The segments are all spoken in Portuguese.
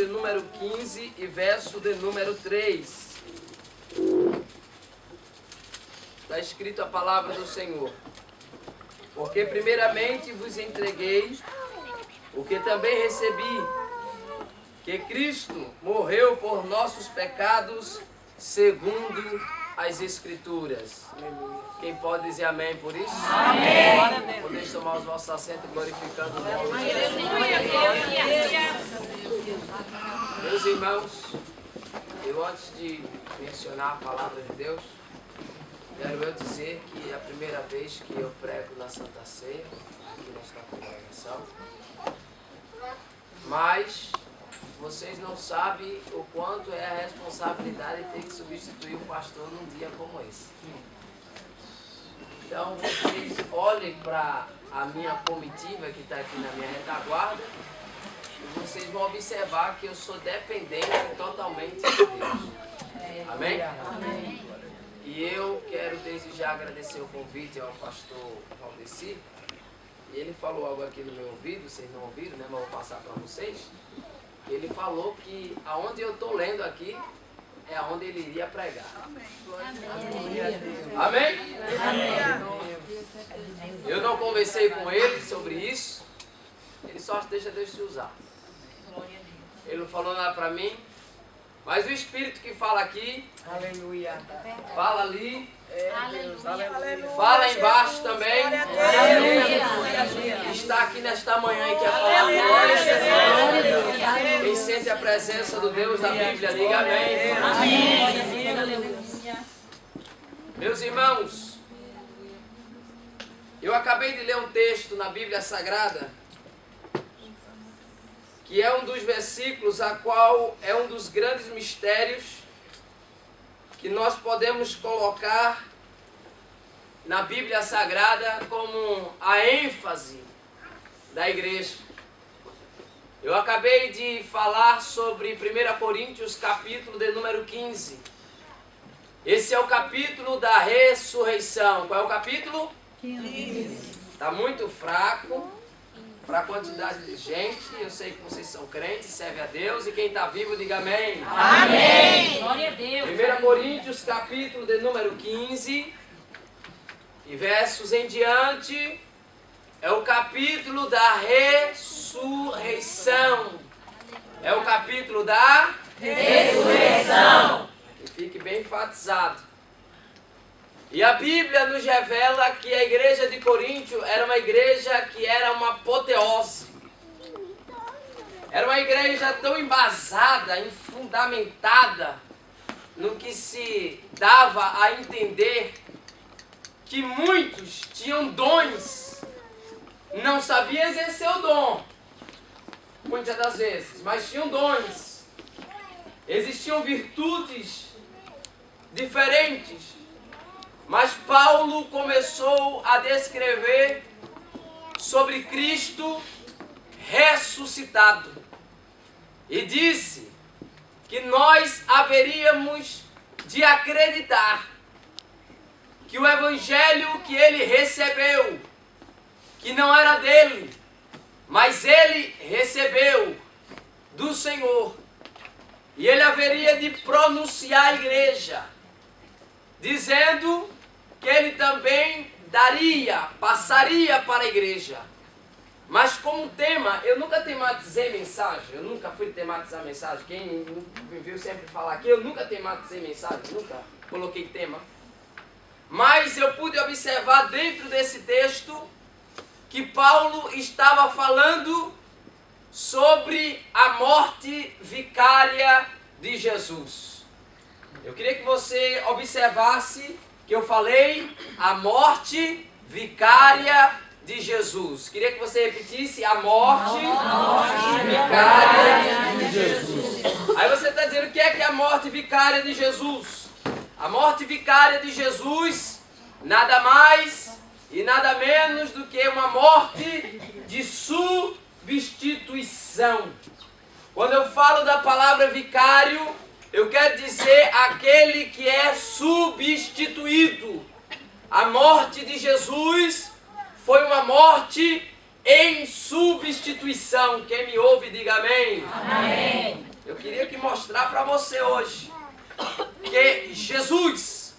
de número 15 e verso de número 3. Está escrito a palavra do Senhor. Porque primeiramente vos entreguei o que também recebi, que Cristo morreu por nossos pecados, segundo as Escrituras. Quem pode dizer amém por isso? Amém. Podeis tomar os vossos assentos glorificando o nome de Jesus. Meus irmãos, eu antes de mencionar a palavra de Deus, quero eu dizer que é a primeira vez que eu prego na Santa Ceia, aqui nesta congregação. Mas vocês não sabem o quanto é a responsabilidade de ter que substituir um pastor num dia como esse. Então vocês olhem para a minha comitiva que está aqui na minha retaguarda e vocês vão observar que eu sou dependente totalmente de Deus. Amém? Amém. E eu quero desde já agradecer o convite ao pastor Valdeci. E ele falou algo aqui no meu ouvido, vocês não ouviram, né? Mas eu vou passar para vocês. Ele falou que aonde eu estou lendo aqui é aonde ele iria pregar. Amém? Amém? Amém? Eu não conversei com ele sobre isso. Ele só deixa Deus te usar. Ele não falou nada para mim. Mas o Espírito que fala aqui, aleluia, fala ali, aleluia, fala embaixo também, aleluia, está aqui nesta manhã e quer falar glória a Jesus. Quem sente a presença do Deus da Bíblia, diga amém. Amém. Meus irmãos, eu acabei de ler um texto na Bíblia Sagrada, que é um dos versículos a qual é um dos grandes mistérios que nós podemos colocar na Bíblia Sagrada como a ênfase da igreja. Eu acabei de falar sobre 1 Coríntios, capítulo de número 15. Esse é o capítulo da ressurreição. Qual é o capítulo? 15. Está muito fraco para a quantidade de gente. Eu sei que vocês são crentes, servem a Deus, e quem está vivo, diga amém. Amém. Glória a Deus. 1 Coríntios, capítulo de número 15, e versos em diante, é o capítulo da ressurreição. É o capítulo da ressurreição. Que fique bem enfatizado. E a Bíblia nos revela que a igreja de Coríntio era uma igreja que era uma apoteose. Era uma igreja tão embasada, fundamentada no que se dava a entender que muitos tinham dons, não sabiam exercer o dom, muitas das vezes, mas tinham dons. Existiam virtudes diferentes. Mas Paulo começou a descrever sobre Cristo ressuscitado. E disse que nós haveríamos de acreditar que o evangelho que ele recebeu, que não era dele, mas ele recebeu do Senhor. E ele haveria de pronunciar à igreja, dizendo que ele também passaria para a igreja. Mas como tema, eu nunca tematizei mensagem, eu nunca fui tematizar mensagem. Quem me viu sempre falar aqui, eu nunca tematizei mensagem, nunca coloquei tema. Mas eu pude observar dentro desse texto que Paulo estava falando sobre a morte vicária de Jesus. Eu queria que você observasse que eu falei a morte vicária de Jesus. Queria que você repetisse a morte vicária de Jesus. Aí você está dizendo o que é a morte vicária de Jesus? A morte vicária de Jesus nada mais e nada menos do que uma morte de substituição. Quando eu falo da palavra vicário, eu quero dizer aquele que é substituído. A morte de Jesus foi uma morte em substituição. Quem me ouve, diga amém. Amém. queria que mostrar para você hoje que Jesus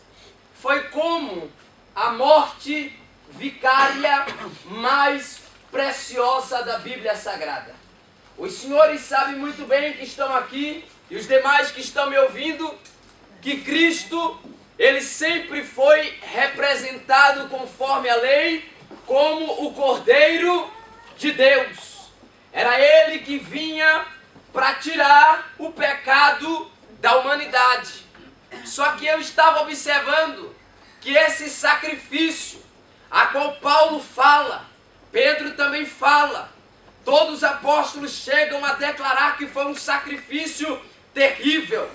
foi como a morte vicária mais preciosa da Bíblia Sagrada. Os senhores sabem muito bem que estão aqui e os demais que estão me ouvindo que Cristo, ele sempre foi representado conforme a lei como o Cordeiro de Deus. Era ele que vinha para tirar o pecado da humanidade. Só que eu estava observando que esse sacrifício, a qual Paulo fala, Pedro também fala, todos os apóstolos chegam a declarar que foi um sacrifício terrível.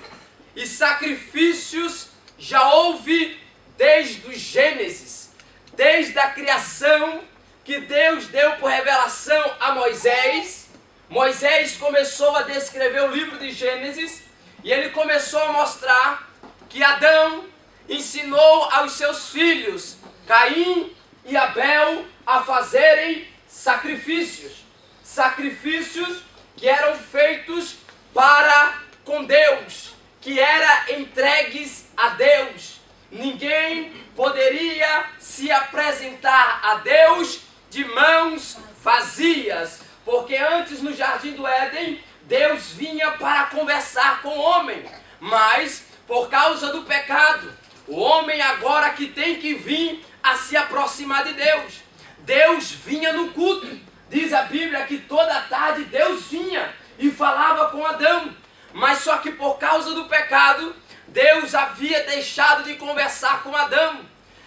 E sacrifícios já houve desde o Gênesis, desde a criação que Deus deu por revelação a Moisés. Moisés começou a descrever o livro de Gênesis e ele começou a mostrar que Adão ensinou aos seus filhos, Caim e Abel, a fazerem sacrifícios. Sacrifícios que eram feitos para com Deus, que eram entregues a Deus. Ninguém poderia se apresentar a Deus de mãos vazias, porque antes no Jardim do Éden, Deus vinha para conversar com o homem, mas por causa do pecado, o homem agora que tem que vir a se aproximar de Deus. Deus vinha no culto, diz a Bíblia que toda tarde Deus vinha e falava com Adão, mas só que por causa do pecado, Deus havia deixado de conversar com Adão.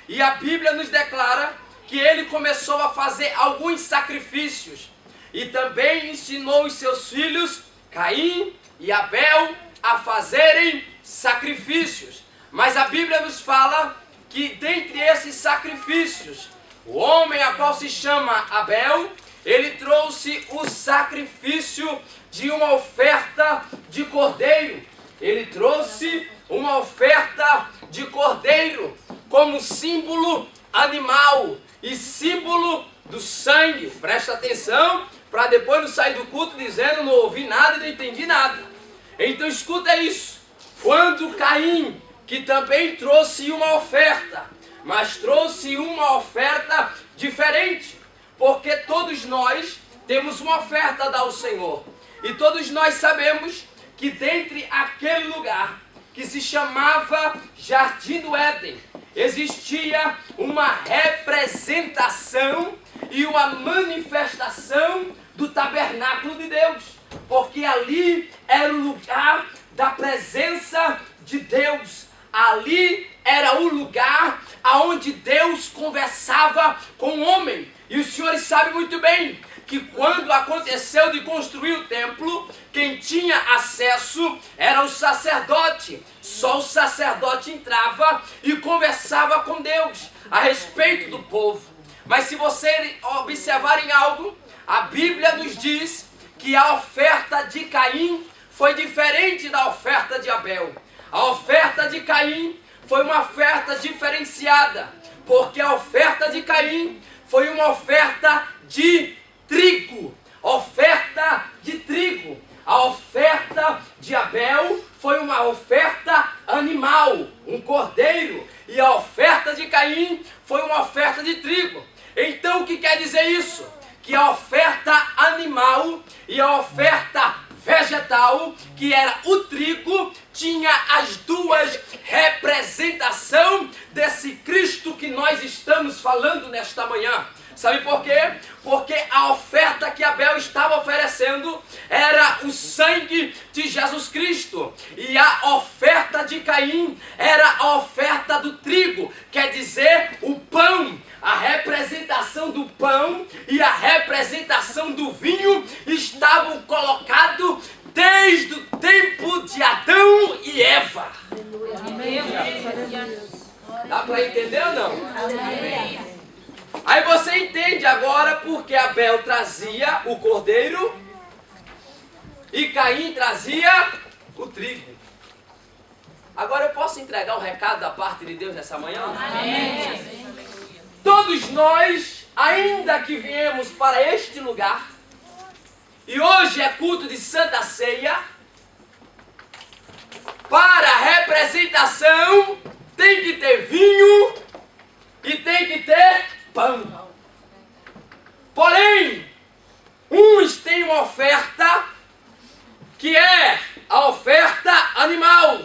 E a Bíblia nos declara que ele começou a fazer alguns sacrifícios. E também ensinou os seus filhos, Caim e Abel, a fazerem sacrifícios. Mas a Bíblia nos fala que dentre esses sacrifícios, o homem a qual se chama Abel, ele trouxe o sacrifício de uma oferta de cordeiro. Ele trouxe uma oferta de cordeiro como símbolo animal e símbolo do sangue. Presta atenção para depois não sair do culto dizendo não ouvi nada e não entendi nada. Então escuta isso. Quando Caim, que também trouxe uma oferta, mas trouxe uma oferta diferente, porque todos nós temos uma oferta a dar ao Senhor. E todos nós sabemos que dentre aquele lugar que se chamava Jardim do Éden, existia uma representação e uma manifestação do tabernáculo de Deus, porque ali era o lugar da presença de Deus. Ali era o lugar aonde Deus conversava com o homem. E os senhores sabem muito bem que quando aconteceu de construir o templo, quem tinha acesso era o sacerdote. Só o sacerdote entrava e conversava com Deus a respeito do povo. Mas se vocês observarem algo, a Bíblia nos diz que a oferta de Caim foi diferente da oferta de Abel. A oferta de Caim foi uma oferta diferenciada, porque a oferta de Caim foi uma oferta de trigo, oferta de trigo. A oferta de Abel foi uma oferta animal, um cordeiro, e a oferta de Caim foi uma oferta de trigo. Então o que quer dizer isso? Que a oferta animal e a oferta vegetal, que era o trigo, tinha as duas representação desse Cristo que nós estamos falando nesta manhã. Sabe por quê? Porque a oferta que Abel estava oferecendo era o sangue de Jesus Cristo. E a oferta de Caim era a oferta do trigo, quer dizer, o pão. A representação do pão e a representação do vinho estavam colocados desde o tempo de Adão e Eva. Dá para entender ou não? Amém. Aí você entende agora porque Abel trazia o cordeiro e Caim trazia o trigo. Agora eu posso entregar um recado da parte de Deus nessa manhã? Amém. Todos nós, ainda que viemos para este lugar, e hoje é culto de Santa Ceia, apresentação tem que ter vinho e tem que ter pão. Porém, uns têm uma oferta que é a oferta animal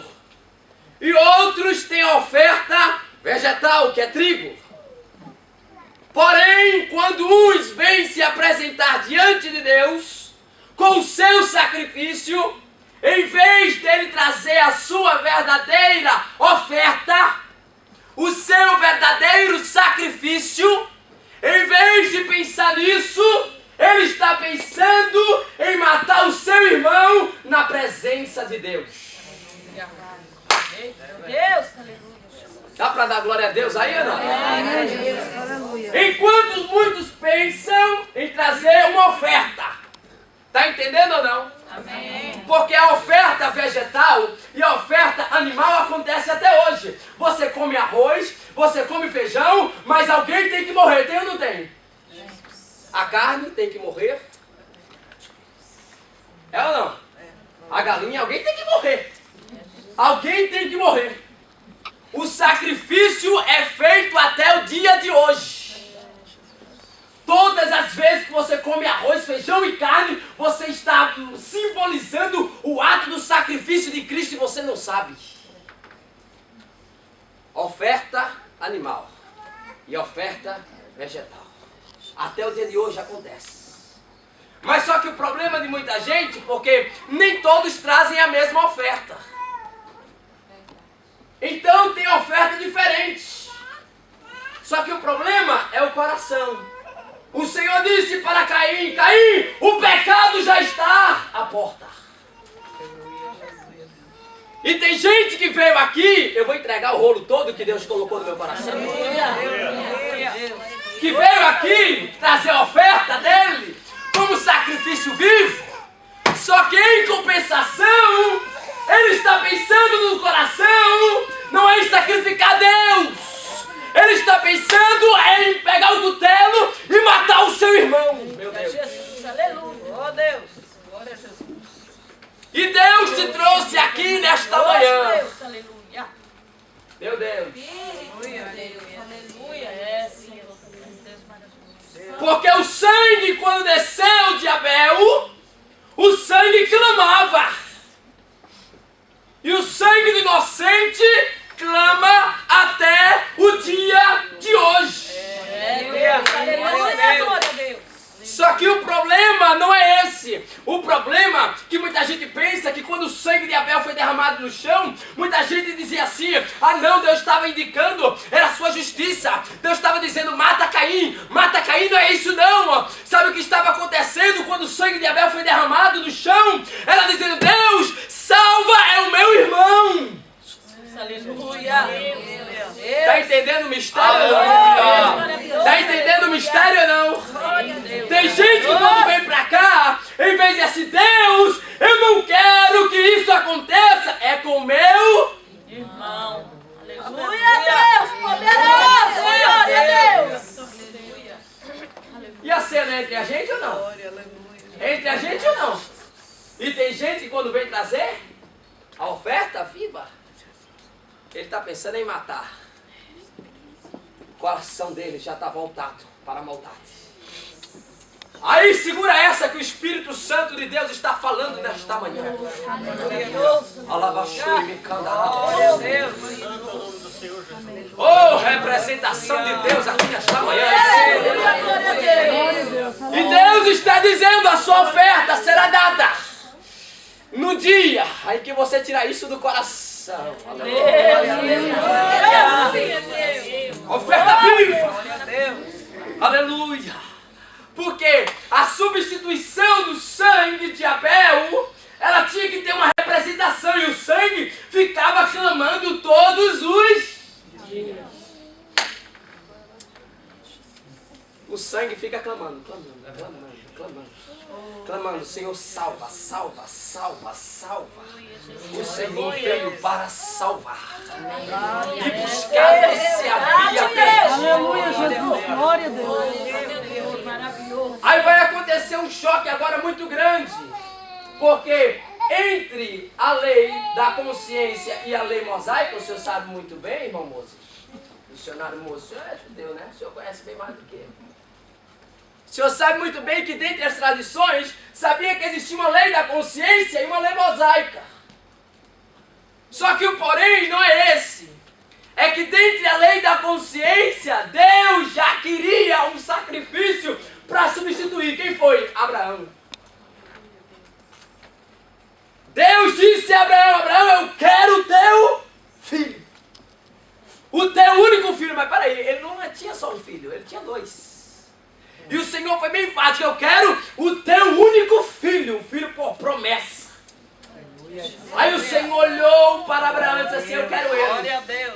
e outros têm a oferta vegetal, que é trigo. Porém, quando uns vêm se apresentar diante de Deus com o seu sacrifício, em vez dele trazer a sua verdadeira oferta, o seu verdadeiro sacrifício, em vez de pensar nisso, ele está pensando em matar o seu irmão na presença de Deus. Dá para dar glória a Deus aí ou não? Enquanto muitos pensam em trazer uma oferta. Está entendendo ou não? Amém. Porque a oferta vegetal e a oferta animal acontece até hoje. Você come arroz, você come feijão, mas alguém tem que morrer. Tem ou não tem? A carne tem que morrer. É ou não? A galinha, alguém tem que morrer. Alguém tem que morrer. O sacrifício é feito até o dia de hoje. Todas as vezes que você come arroz, feijão e carne, você está simbolizando o ato do sacrifício de Cristo e você não sabe. Oferta animal e oferta vegetal. Até o dia de hoje acontece. Mas só que o problema de muita gente, porque nem todos trazem a mesma oferta. Então tem oferta diferente. Só que o problema é o coração. O Senhor disse para Caim: Caim, o pecado já está à porta. E tem gente que veio aqui, eu vou entregar o rolo todo que Deus colocou no meu coração. Que veio aqui trazer a oferta dele como sacrifício vivo. Só que em compensação, ele está pensando no coração, não é em sacrificar Deus. Ele está pensando em pegar o cutelo e matar o seu irmão. Meu Deus. Jesus, aleluia. Oh Deus. Glória a Jesus. E Deus te trouxe aqui nesta manhã. Deus, aleluia. Meu Deus. Aleluia. Aleluia. É, Senhor. Porque o sangue, quando desceu de Abel, o sangue clamava. E o sangue do inocente clama até o dia de hoje. Só que o problema não é esse. O problema que muita gente pensa que quando o sangue de Abel foi derramado no chão, muita gente dizia assim: ah não, Deus estava indicando, era a sua justiça. Deus estava dizendo: mata Caim, não é isso não. Sabe o que estava acontecendo quando o sangue de Abel foi derramado no chão? Ela dizendo: Deus, salva é o meu irmão. Aleluia. Está entendendo o mistério ou não? Está entendendo o mistério ou não? Tem gente que quando vem pra cá, em vez de assim: Deus, eu não quero que isso aconteça, é com o meu irmão. Aleluia, Deus, poderoso, glória a Deus. E a cena é entre a gente ou não? Entre a gente ou não? E tem gente que quando vem trazer a oferta viva, ele está pensando em matar. O coração dele já está voltado para a maldade. Aí segura essa que o Espírito Santo de Deus está falando nesta manhã. Oh, representação de Deus aqui nesta manhã. E Deus está dizendo: a sua oferta será dada no dia em que você tirar isso do coração. Oferta viva. Aleluia. Porque a substituição do sangue de Abel, ela tinha que ter uma representação, e o sangue ficava clamando todos os dias. O sangue fica clamando. Clamando: Senhor, salva. O Senhor veio para salvar e buscar esse havia perdido. Aleluia, Jesus, glória a Deus. Aí vai acontecer um choque agora muito grande, porque Entre a lei da consciência e a lei mosaica, o senhor sabe muito bem, irmão Moses. Missionário Moço, o senhor é judeu, né? O senhor conhece bem mais do que eu. O senhor sabe muito bem que dentre as tradições, sabia que existia uma lei da consciência e uma lei mosaica. Só que o porém não é esse. É que dentre a lei da consciência, Deus já queria um sacrifício para substituir. Quem foi? Abraão. Deus disse a Abraão, Abraão, eu quero o teu filho. O teu único filho. Mas peraí, ele não tinha só um filho, ele tinha 2. E o Senhor foi bem enfático, eu quero o teu único filho, um filho por promessa. Aí o Senhor olhou para Abraão e disse assim, eu quero ele. Glória a Deus.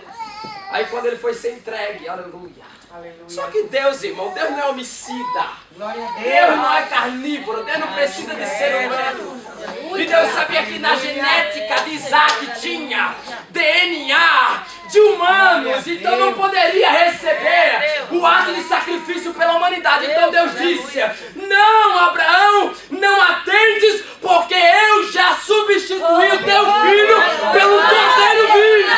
Aí quando ele foi ser entregue, aleluia. Só que Deus, irmão, Deus não é homicida. Deus não é carnívoro, Deus não precisa de ser humano. E Deus sabia que na genética de Isaac tinha DNA de humanos, então não poderia receber o ato de sacrifício pela humanidade. Então Deus disse, não, Abraão, não atentes, porque eu já substituí o teu filho pelo cordeiro vivo.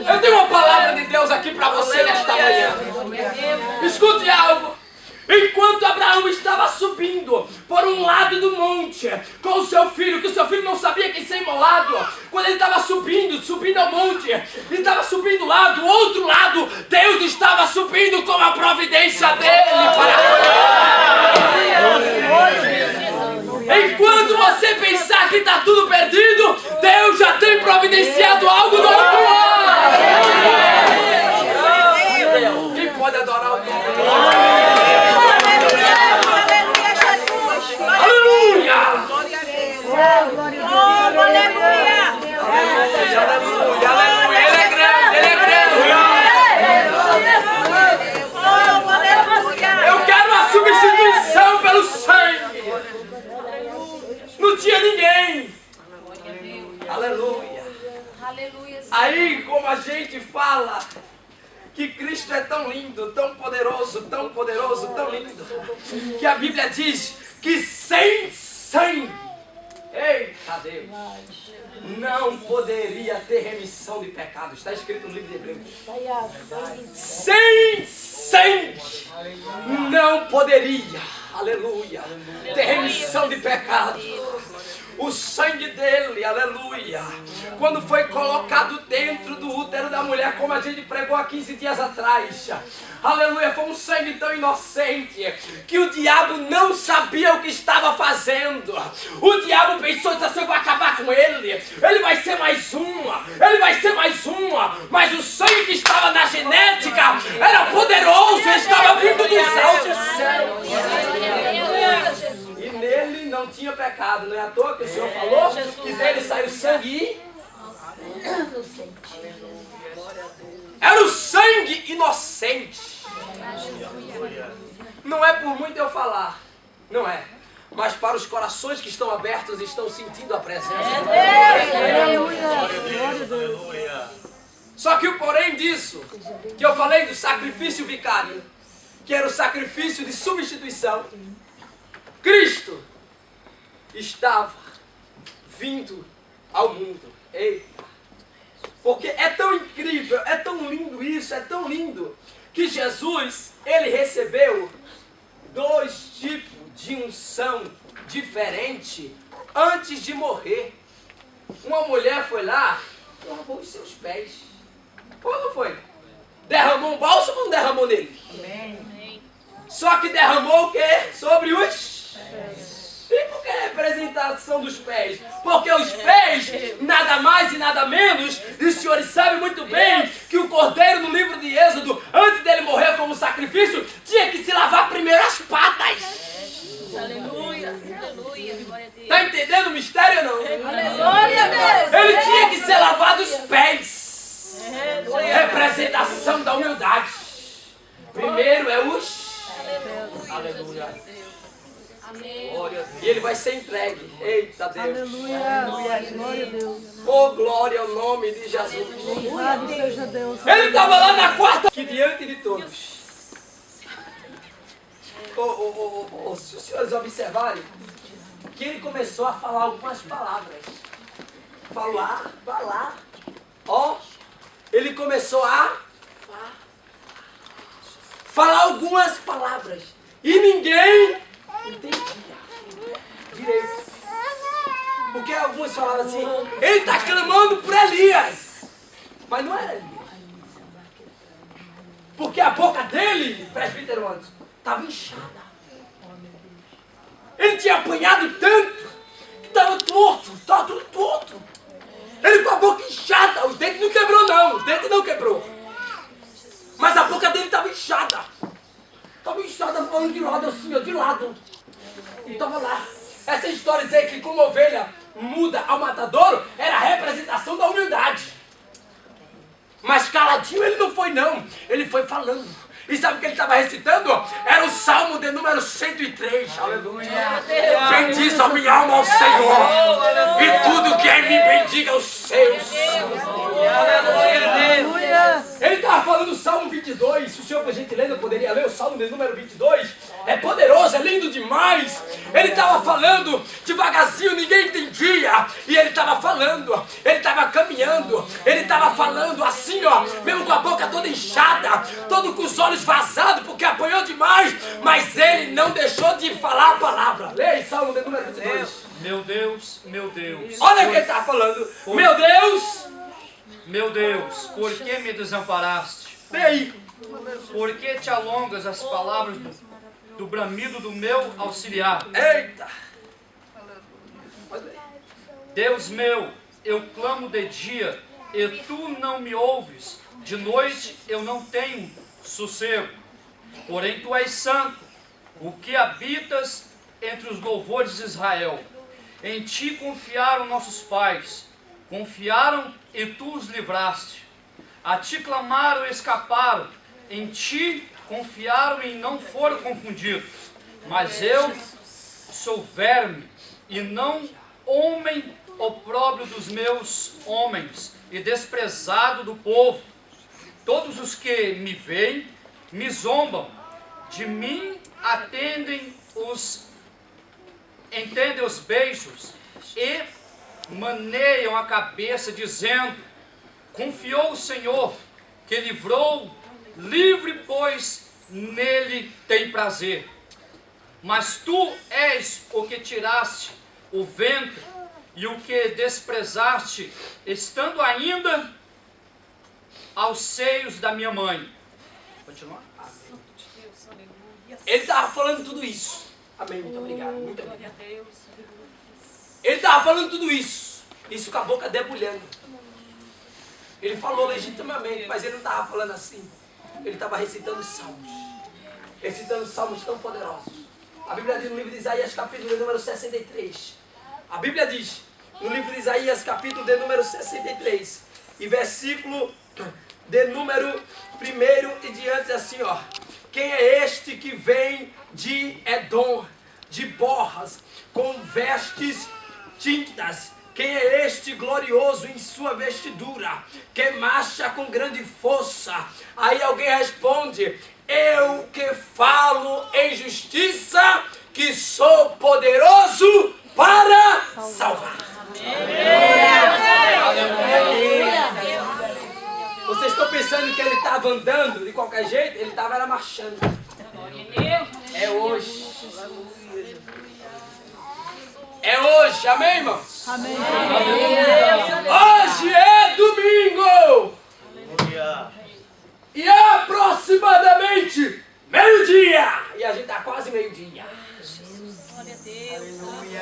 Eu tenho uma palavra de Deus aqui para você nesta manhã. Escute algo. Enquanto Abraão estava subindo por um lado do monte com o seu filho, que o seu filho não sabia que ia ser imolado, quando ele estava subindo ao monte, e estava subindo lá, do outro lado, Deus estava subindo com a providência dele para enquanto você pensar que está tudo perdido, Deus já tem providenciado algo no outro lado. Quem pode adorar o nome de Deus? Aleluia! Aleluia! Aleluia! Ele é grande, ele é grande! Eu quero uma substituição pelo sangue. Não tinha ninguém. Aleluia. Aí, como a gente fala que Cristo é tão lindo, tão poderoso, tão lindo, que a Bíblia diz que sem sangue, eita Deus, não poderia ter remissão de pecados. Está escrito no livro de Hebreus. Sem sangue não poderia, aleluia, ter remissão de pecados. O sangue dele, aleluia, quando foi colocado dentro do útero da mulher, como a gente pregou há 15 dias atrás, aleluia, foi um sangue tão inocente que o diabo não sabia o que estava fazendo. O diabo pensou, disse assim, eu vou acabar com ele vai ser mais uma, mas o sangue que estava na genética era poderoso, estava vindo dos altos céus. E nele não tinha pecado, não é à toa que o Senhor falou que dele saiu sangue era o sangue inocente. Não é por muito eu falar, não é, mas para os corações que estão abertos e estão sentindo a presença de Deus. Só que o porém disso, que eu falei do sacrifício vicário, que era o sacrifício de substituição, Cristo estava vindo ao mundo. Eita! Porque é tão incrível, é tão lindo isso, é tão lindo, que Jesus, ele recebeu 2 tipos de unção diferente antes de morrer. Uma mulher foi lá e lavou os seus pés. Ou não foi? Derramou um bálsamo ou não derramou nele? Amém. Só que derramou o quê? Sobre os pés. E por que a representação dos pés? Porque os pés, nada mais e nada menos, e os senhores sabem muito bem que o cordeiro no livro de Êxodo, antes dele morrer como sacrifício, tinha que se lavar primeiro as patas. Aleluia, aleluia, glória a Deus. Tá entendendo o mistério ou não? Glória a Deus. Ele tinha que ser lavado os pés. Representação da humildade. Primeiro é os... Aleluia. Amém. E ele vai ser entregue. Eita Deus. Aleluia. Glória a Deus. Oh, glória ao nome de Jesus. Louvado seja Deus. Ele estava lá na quarta, que diante de todos. Se os senhores observarem, que ele começou a falar algumas palavras. Falar. Ó, ele começou a falar algumas palavras. E ninguém entendia direito. Porque alguns falavam assim, ele está clamando por Elias. Mas não era Elias. Porque a boca dele, presbítero Anderson, estava inchada. Ele tinha apanhado tanto que estava tudo torto. Ele com a boca inchada, os dentes não quebrou não, os dentes não quebrou. Mas a boca dele estava inchada. Estava inchada, falando de lado assim, ó, de lado. E estava lá. Essa história de dizer que como ovelha muda ao matadouro era a representação da humildade. Mas caladinho ele não foi não, ele foi falando. E sabe o que ele estava recitando? Era o Salmo de número 103. Aleluia. Bendiz a minha alma ao Senhor. E tudo que em mim bendiga os seus. Aleluia. Ele estava falando do Salmo 22. Se o senhor, por gentileza, poderia ler o Salmo de número 22. É poderoso, é lindo demais. Ele estava falando devagarzinho, ninguém entendia. E ele estava falando, ele estava caminhando. Ele estava falando assim, ó, mesmo com a boca toda inchada, todo com os olhos vazados, porque apanhou demais. Mas ele não deixou de falar a palavra. Leia Salmo de número 22. Meu Deus, meu Deus. Olha o que ele estava falando. Meu Deus, por que me desamparaste? Vem aí. Por que te alongas as palavras do bramido do meu auxiliar? Eita. Deus meu, eu clamo de dia, e tu não me ouves. De noite eu não tenho sossego. Porém tu és santo, o que habitas entre os louvores de Israel. Em ti confiaram nossos pais, confiaram e tu os livraste. A ti clamaram e escaparam, em ti confiaram e não foram confundidos. Mas eu sou verme e não homem opróbrio dos meus homens e desprezado do povo. Todos os que me veem me zombam, de mim entendem os beijos e maneiam a cabeça, dizendo: confiou o Senhor, que livrou, livre, pois nele tem prazer. Mas tu és o que tiraste o ventre e o que desprezaste, estando ainda aos seios da minha mãe. Continua? Ele estava falando tudo isso. Amém, muito obrigado. Muito obrigado. Ele estava falando tudo isso. Isso com a boca debulhando. Ele falou legitimamente, mas ele não estava falando assim. Ele estava recitando salmos. Recitando salmos tão poderosos. A Bíblia diz no livro de Isaías, capítulo de número 63. A Bíblia diz, no livro de Isaías, capítulo de número 63, e versículo de número 1 e diante, assim, ó. Quem é este que vem de Edom, de borras, com vestes tintas? Quem é este glorioso em sua vestidura, que marcha com grande força? Aí alguém responde: eu que falo em justiça, que sou poderoso para salvar. Vocês estão pensando que ele estava andando de qualquer jeito? Ele estava marchando. É hoje. É hoje, amém, irmãos? Amém. Hoje é domingo. E aproximadamente meio-dia. E a gente está quase meio-dia.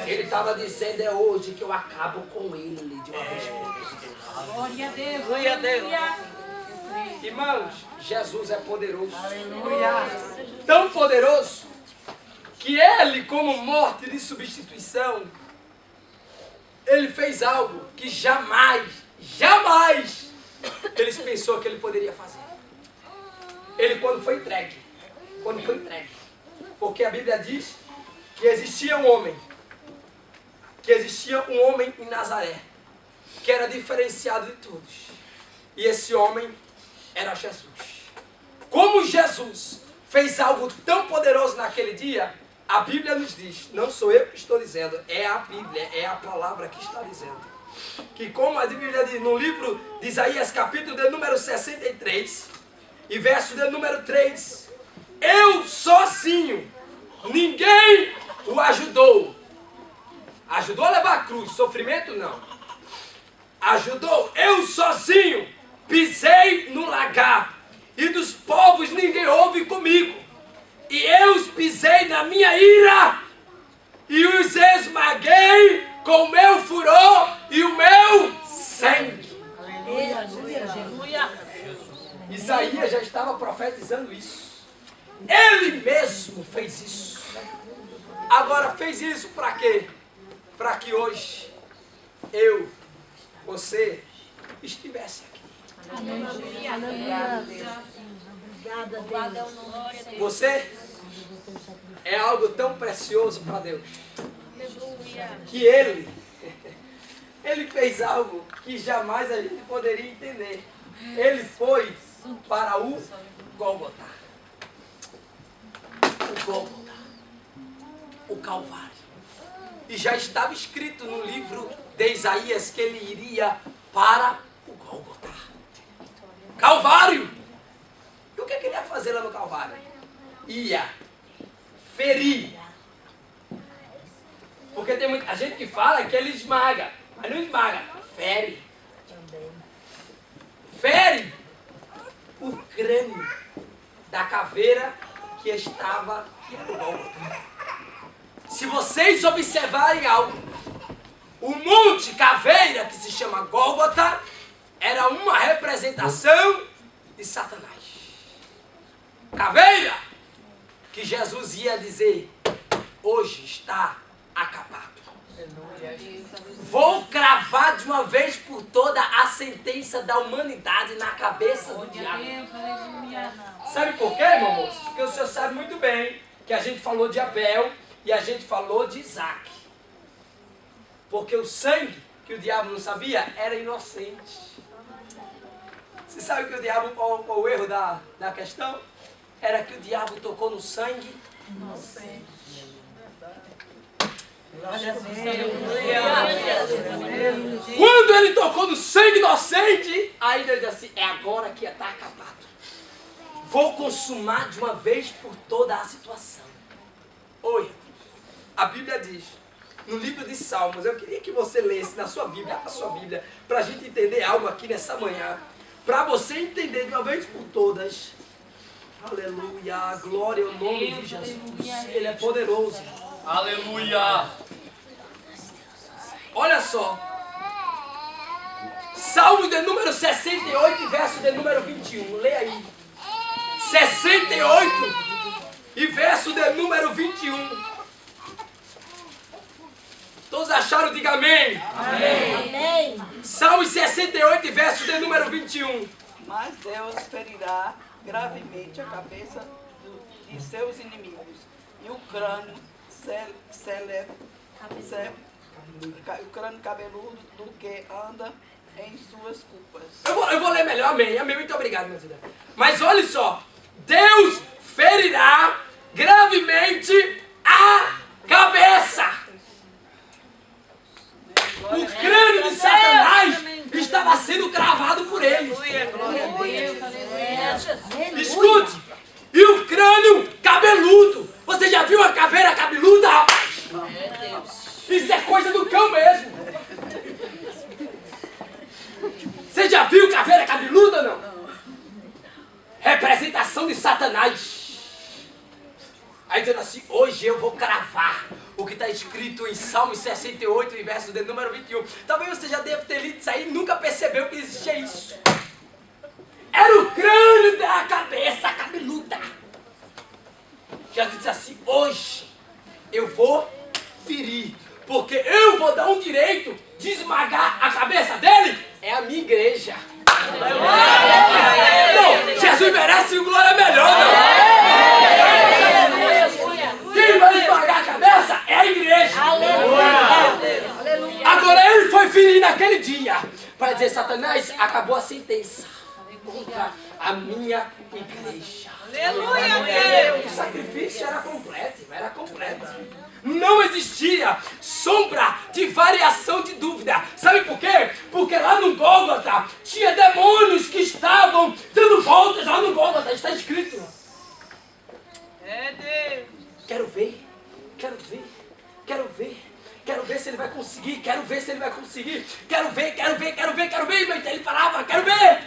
Ele estava dizendo: é hoje que eu acabo com ele de uma vez por todas. Glória a Deus. Glória a Deus. Irmãos, Jesus é poderoso. Tão poderoso que ele, como morte de substituição, ele fez algo que jamais eles pensou que ele poderia fazer. Ele quando foi entregue, porque a Bíblia diz que existia um homem em Nazaré, que era diferenciado de todos. E esse homem era Jesus. Como Jesus fez algo tão poderoso naquele dia, a Bíblia nos diz, não sou eu que estou dizendo, é a Bíblia, é a palavra que está dizendo. Que como a Bíblia diz no livro de Isaías, capítulo de número 63, e verso de número 3, eu sozinho, ninguém o ajudou. Ajudou a levar a cruz, sofrimento não. Ajudou, eu sozinho pisei no lagar, e dos povos ninguém houve comigo. E eu os pisei na minha ira, e os esmaguei com o meu furor e o meu sangue. Aleluia. Isaías já estava profetizando isso. Ele mesmo fez isso. Agora fez isso para quê? Para que hoje eu, você, estivesse aqui. Você é algo tão precioso para Deus que Ele fez algo que jamais a gente poderia entender. Ele foi para o Gólgota. O Gólgota. O Calvário. E já estava escrito no livro de Isaías que ele iria para o Gólgota. Calvário! E o que ele ia fazer lá no Calvário? Ia ferir. Porque tem muita gente que fala que ele esmaga, mas não esmaga, fere. Fere o crânio da caveira que estava no Gólgota. Se vocês observarem algo, o monte caveira que se chama Gólgota era uma representação de Satanás. Caveira que Jesus ia dizer, hoje está acabado. Vou cravar de uma vez por toda a sentença da humanidade na cabeça do diabo. Sabe por quê, meu moço? Porque o senhor sabe muito bem que a gente falou de Abel e a gente falou de Isaac. Porque o sangue, que o diabo não sabia, era inocente. Você sabe que o diabo, qual o erro da questão? Era que o diabo tocou no sangue inocente. Quando ele tocou no sangue inocente, aí ele disse assim, é agora que está acabado. Vou consumar de uma vez por toda a situação. Oi, a Bíblia diz, no livro de Salmos, eu queria que você lesse na sua Bíblia, para a gente entender algo aqui nessa manhã, para você entender de uma vez por todas. Aleluia, glória ao nome de Jesus. Ele é poderoso. Aleluia. Olha só. Salmo de número 68, verso de número 21. Leia aí. 68 e verso de número 21. Todos acharam? Diga amém. Amém. Salmo 68 e verso de número 21. Mas Deus ferirá gravemente a cabeça de seus inimigos e o crânio o crânio cabeludo do que anda em suas culpas. Eu vou ler melhor, amém. Amém, muito obrigado, meu filho. Mas olha só. Deus ferirá gravemente a cabeça. O crânio de Satanás estava sendo cravado por ele. Escute. E o crânio cabeludo. Você já viu a caveira cabeluda, rapaz? Isso é coisa do cão mesmo. Você já viu caveira cabeluda ou não? Representação de Satanás. Aí dizendo assim, hoje eu vou cravar o que está escrito em Salmo 68, verso de número 21. Talvez você já deve ter lido isso aí e nunca percebeu que existia isso. Era o crânio da cabeça cabeluda. Jesus disse assim, hoje eu vou ferir, porque eu vou dar um direito de esmagar a cabeça dele. É a minha igreja. Não, Jesus merece um glória melhor, não. Quem vai esmagar a cabeça? vir naquele dia para dizer: Satanás, acabou a sentença contra a minha igreja. Aleluia, Deus. O sacrifício era completo, era completo. Não existia sombra de variação de dúvida. Sabe por quê? Porque lá no Gólgota tinha demônios que estavam dando voltas lá no Gólgota. Está escrito. É Deus. Quero ver, quero ver, quero ver. Quero ver se ele vai conseguir, quero ver se ele vai conseguir. Quero ver, quero ver, quero ver, quero ver. Mas ele falava: quero ver.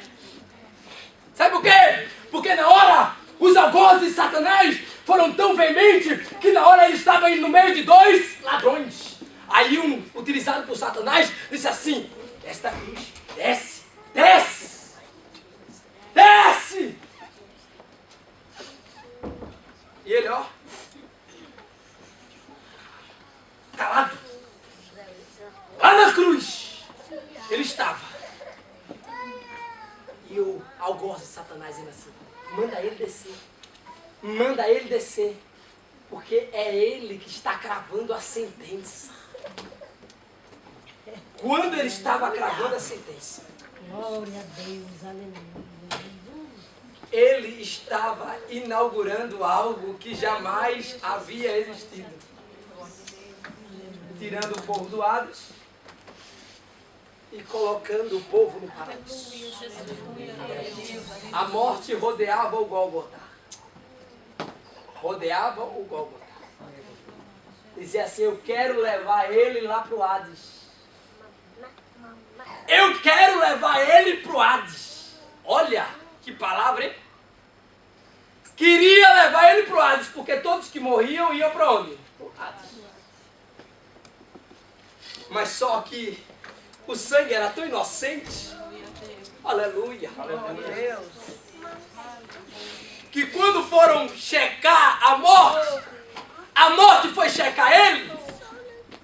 Sabe por quê? Porque na hora os algozes de Satanás foram tão veementes que na hora ele estava no meio de dois ladrões. Aí um, utilizado por Satanás, disse assim: esta cruz, desce, desce, desce. E ele, ó, calado, lá na cruz, ele estava. E o algoz de Satanás dizendo assim: manda ele descer. Manda ele descer. Porque é ele que está cravando a sentença. Quando ele estava cravando a sentença, Glória a Deus, aleluia. ele estava inaugurando algo que jamais havia existido. Tirando o povo do Hades e colocando o povo no paraíso. A morte rodeava o Gólgota. Rodeava o Gólgota. Dizia assim: eu quero levar ele lá pro Hades. Eu quero levar ele pro Hades. Olha que palavra, hein? Queria levar ele pro Hades, porque todos que morriam iam para onde? Pro Hades. Mas só que o sangue era tão inocente. Aleluia. Deus. Que quando foram checar a morte foi checar ele.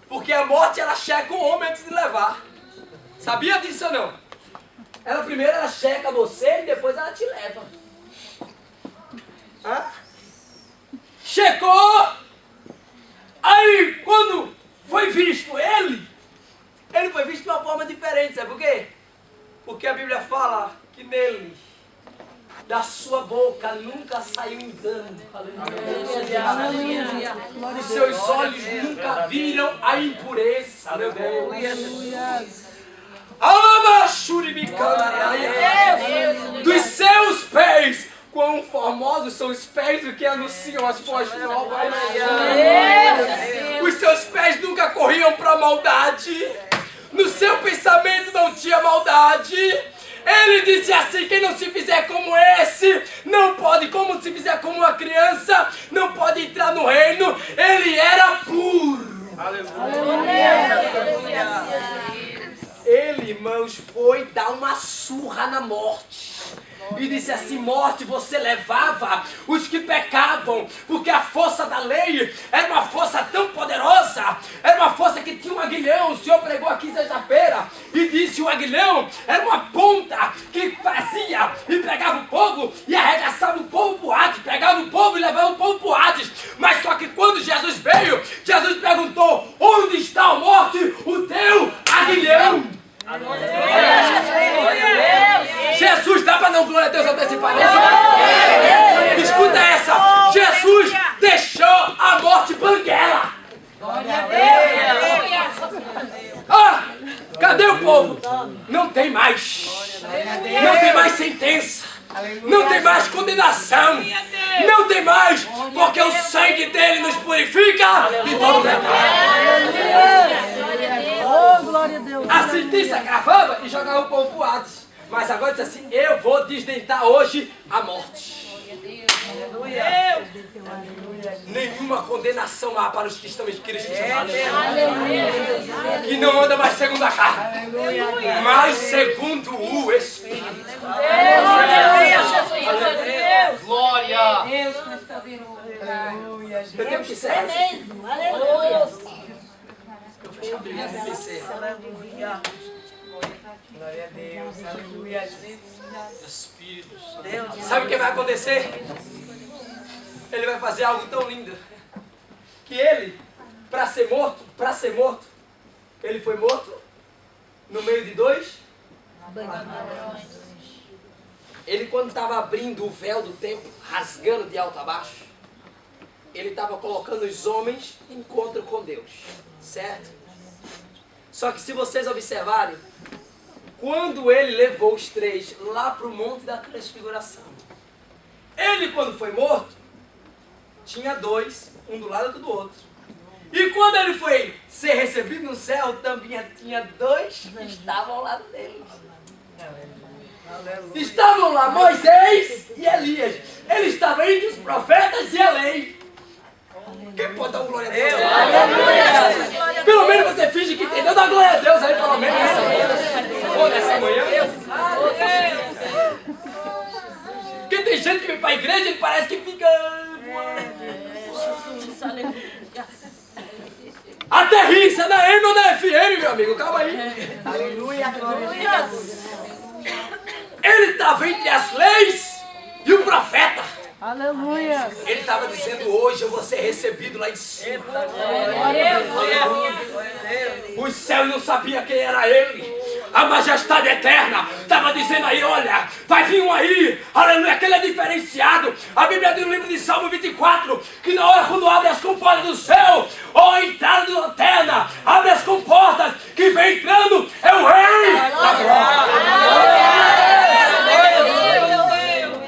Porque a morte ela checa o homem antes de levar. Sabia disso ou não? Ela primeiro ela checa você e depois ela te leva. Hã? Checou. Aí quando foi visto ele foi visto de uma forma diferente. Sabe por quê? Porque a Bíblia fala que nele, da sua boca, nunca saiu engano. Aleluia. Os seus olhos nunca viram a impureza. Meu Deus. Dos seus pés. Quão formosos são os pés do que anunciam as boas novas. Os seus pés nunca corriam para a maldade. No seu pensamento não tinha maldade. Ele disse assim: quem não se fizer como esse, não pode, como se fizer como uma criança, não pode entrar no reino. Ele era puro. Ele, irmãos, foi dar uma surra na morte. E disse assim: morte, você levava os que pecavam, porque a força da lei era uma força tão poderosa, era uma força que tinha um aguilhão. O Senhor pregou aqui sexta-feira e disse: o aguilhão era uma ponta que fazia e pegava o povo e arregaçava o povo pro Hades, pegava o povo e levava o povo pro Hades. Mas só que quando Jesus veio, Jesus perguntou: onde está a morte, o teu aguilhão? Jesus, dá para não glória a Deus antecipada? Escuta essa. Jesus deixou a morte banguela. Ah, cadê o povo? Não tem mais. Não tem mais sentença. Não tem mais condenação. Não tem mais, porque o sangue dele nos purifica de todo pecado. Oh, glória a Deus. A sentença gravava e jogava o povo pro Hades. Mas agora diz assim: eu vou desdentar hoje a morte. Nenhuma condenação há para os que estão em Cristo Jesus. Que não anda mais segundo a carne, mas segundo o Espírito. Glória! Eu tenho que encerrar isso. Eu fecho a Bíblia e encerro. Glória a Deus. Aleluia. Espírito. Sabe o que vai acontecer? Ele vai fazer algo tão lindo. Que ele, para ser morto, ele foi morto no meio de dois. Ele, quando estava abrindo o véu do templo, rasgando de alto a baixo, ele estava colocando os homens em encontro com Deus, certo? Só que se vocês observarem, quando ele levou os três lá para o Monte da Transfiguração, ele, quando foi morto, tinha dois, um do lado do outro. E quando ele foi ser recebido no céu, também tinha dois que estavam ao lado dele. Estavam lá Moisés e Elias. Ele estava entre os profetas e a lei. Quem pode dar um glória a Deus? Aleluia. Pelo menos você finge que entendeu. Dá glória a Deus aí, pelo menos nessa manhã. Ou nessa manhã. Porque tem gente que vem para a igreja e parece que fica... Até ri, isso é da M ou da FM, meu amigo? Calma aí. Aleluia, glória a Deus. Ele estava entre as leis e o profeta. Aleluia. Ele estava dizendo, hoje eu vou ser recebido lá em cima. Os céus não sabiam quem era ele. A majestade eterna estava dizendo aí, olha, vai vir um aí, aleluia, aquele é diferenciado. A Bíblia diz no livro de Salmo 24, que na hora quando abre as comportas do céu, ou a entrada da eterna, abre as comportas, que vem entrando, é o rei da glória.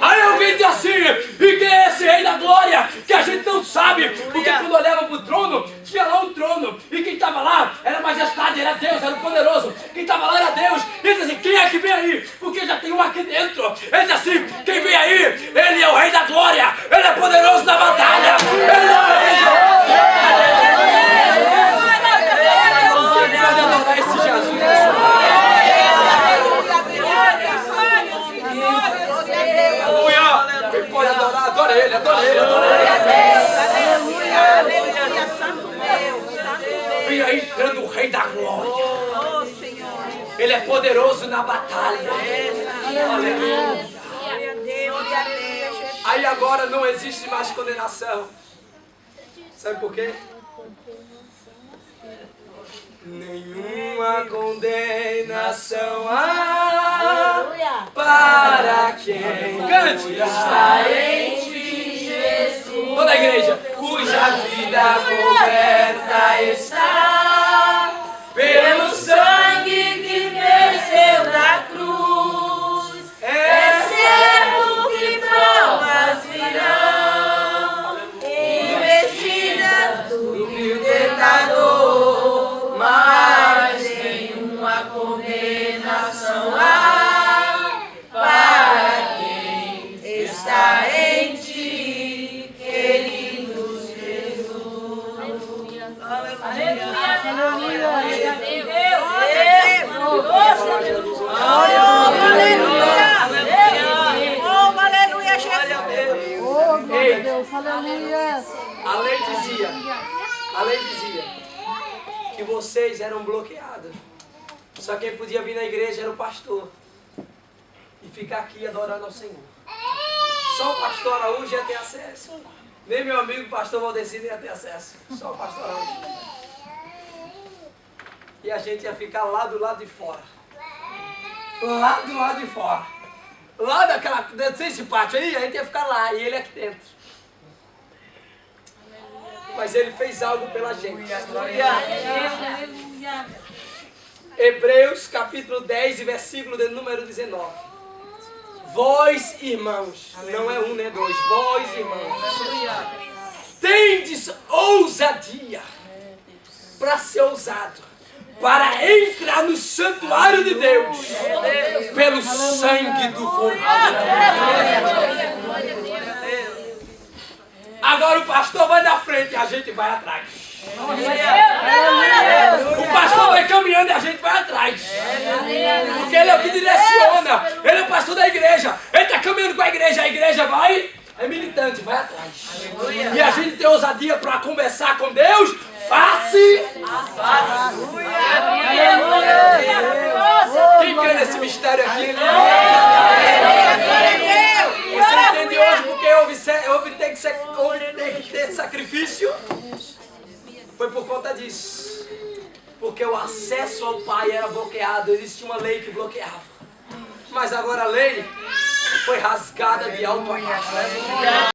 Aí alguém diz assim, e quem é esse rei da glória? Que a gente não sabe, porque quando olhava para o trono, tinha lá um trono, e quem estava lá era a majestade, era Deus, era o poderoso. Quem estava lá era Deus. Ele diz assim, quem é que vem aí? Porque já tem um aqui dentro. Ele diz assim, quem vem aí? Ele é o rei da glória, ele é poderoso na batalha, ele é o rei da glória. Pode adorar esse Jesus. Aleluia! Quem pode adorar, adora ele, adora ele, adora ele. Aleluia, aleluia, santo Deus. Vem aí entrando o rei da glória. Ele é poderoso na batalha. Aleluia. Aí agora não existe mais condenação. Sabe por quê? Nenhuma condenação há para quem cante está em ti, Jesus. Toda a igreja, cuja vida coberta está pelo sangue que venceu da cruz. É certo que provas virão, investidas do vil tentador, mas nenhuma condenação há para quem está em ti, querido Jesus. Aleluia. Aleluia, Jesus. Oh, glória a Deus. Aleluia. A lei dizia que vocês eram bloqueados. Só quem podia vir na igreja era o pastor e ficar aqui adorando ao Senhor. Só o pastor Araújo ia ter acesso. Nem meu amigo pastor Valdeci ia ter acesso. Só o pastor Araújo. E a gente ia ficar lá do lado de fora. Lá do lado de fora. Lá daquela, desse pátio aí, a gente ia ficar lá e ele aqui dentro. Mas ele fez algo pela gente. Hebreus capítulo 10 e versículo de número 19. Vós, irmãos, não é um nem dois, vós, irmãos, tendes ousadia para ser ousado, para entrar no santuário de Deus, pelo sangue do Cordeiro. Agora o pastor vai na frente e a gente vai atrás. O pastor vai caminhando e a gente vai atrás. Porque ele é o que direciona. Ele é o pastor da igreja. Ele está caminhando com a igreja vai, é militante, vai atrás. E a gente tem ousadia para conversar com Deus face a face. Quem crê nesse mistério aqui? Você entende hoje porque houve que ter sacrifício? Foi por conta disso. Porque o acesso ao Pai era bloqueado, existia uma lei que bloqueava. Mas agora a lei foi rasgada de alto a baixo.